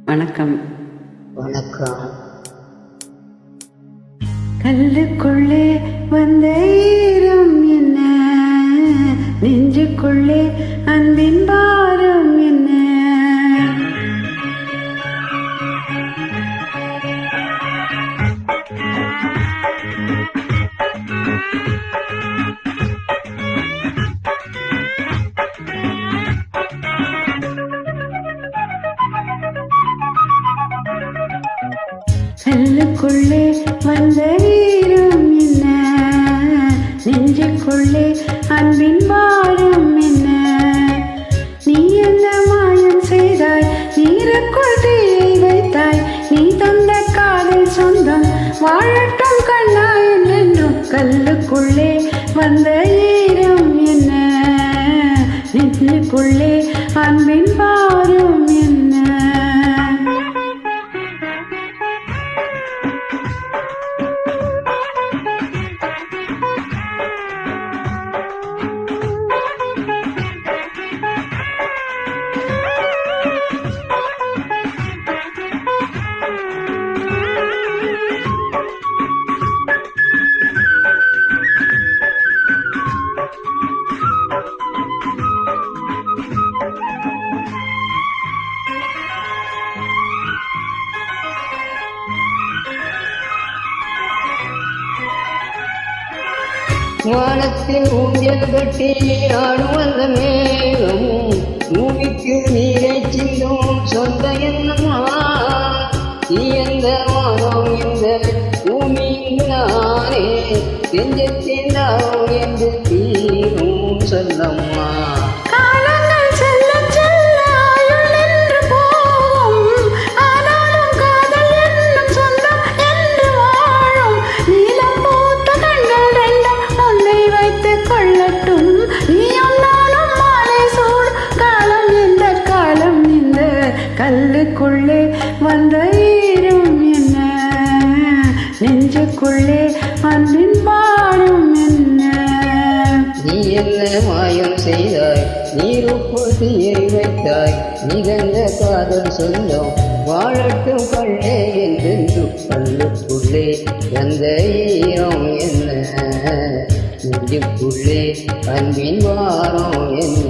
வணக்கம். வணக்கம். கல்லுக்குள்ளே வந்த ஈரம் என்ன, நெஞ்சுக்குள்ளே அன்பின் பாரம் என்ன. கல்லுக்குள்ளே வந்த ஈரம் என்ன, நெஞ்சுக்குள்ளே அன்பின் பாரம் என்ன. நீ என்ன மாயம் செய்தாய், நீருக்குள் தீயை வைத்தாய். நீ தந்த காதல் சொந்தம் வாழட்டும் கண்ணாய் என்றும். கல்லுக்குள்ளே வந்த ஈரம் என்ன, நெஞ்சுக்குள்ளே அன்பின் பாரம் என்ன. வானத்தில் ஊஞ்சல் கட்டி ஆடும் அந்த மேகம், பூமிக்கு நீரை சிந்தும் சொந்த என்னமா. நீ எந்த வானம் இந்த பூமி நானே, நெஞ்சத்தின் தாவும் என்று தீரும் சொல்லம்மா. கல்லுக்குள்ளே வந்த ஈரம் என்ன, நெஞ்சுக்குள்ளே அன்பின் பாரம் என்ன. நீ என்ன மாயம் செய்தாய், நீருக்குள் தீயை வைத்தாய். நிகழ்ந்த காதல் சொந்தம் வாழட்டும் கண்ணே என்றென்று. கல்லுக்குள்ளே வந்த ஈரம் என்ன, நெஞ்சுக்குள்ளே அன்பின் பாரம் என்ன.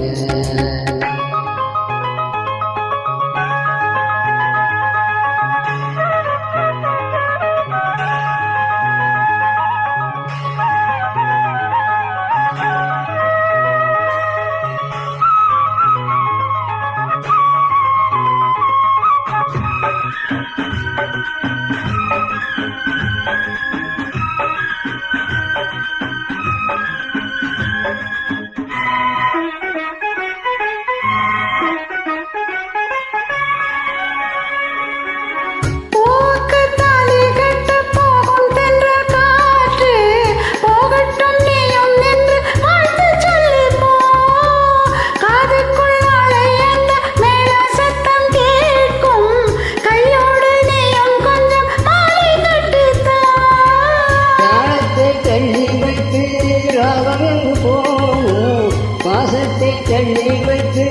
பாசத்தை தள்ளி வைத்து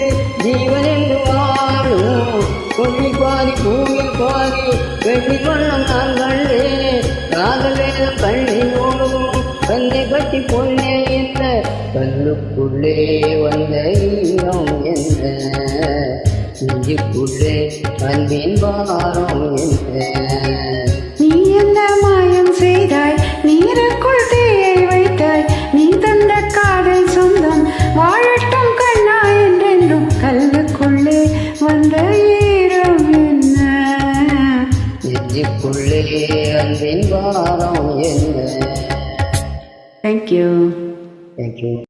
ஜீவன் என்று வாழும். கொல்லி பாதி பூவில் பாதி வெள்ளி கொள்ளம் நான் கண்டே. காதல் வேதம் கண்ணி ஓடும் கண்ணை கட்டி பொண்ணே என்ன. கல்லுக்குள்ளே வந்த ஈரம் என்ன, நெஞ்சுக்குள்ளே அன்பின் பாரம் என்ன. நீ என்ன மாயம் செய்தாய், நீருக்குள் தீயை வைத்தாய். நீ தந்த காதல் சொந்தம் வாழட்டும் கண்ணா என்றென்றும். கல்லுக்குள்ளே வந்த ஈரம் என்ன, நெஞ்சுக்குள்ளே அன்பின் பாரம் என்ன. Thank you. Thank you.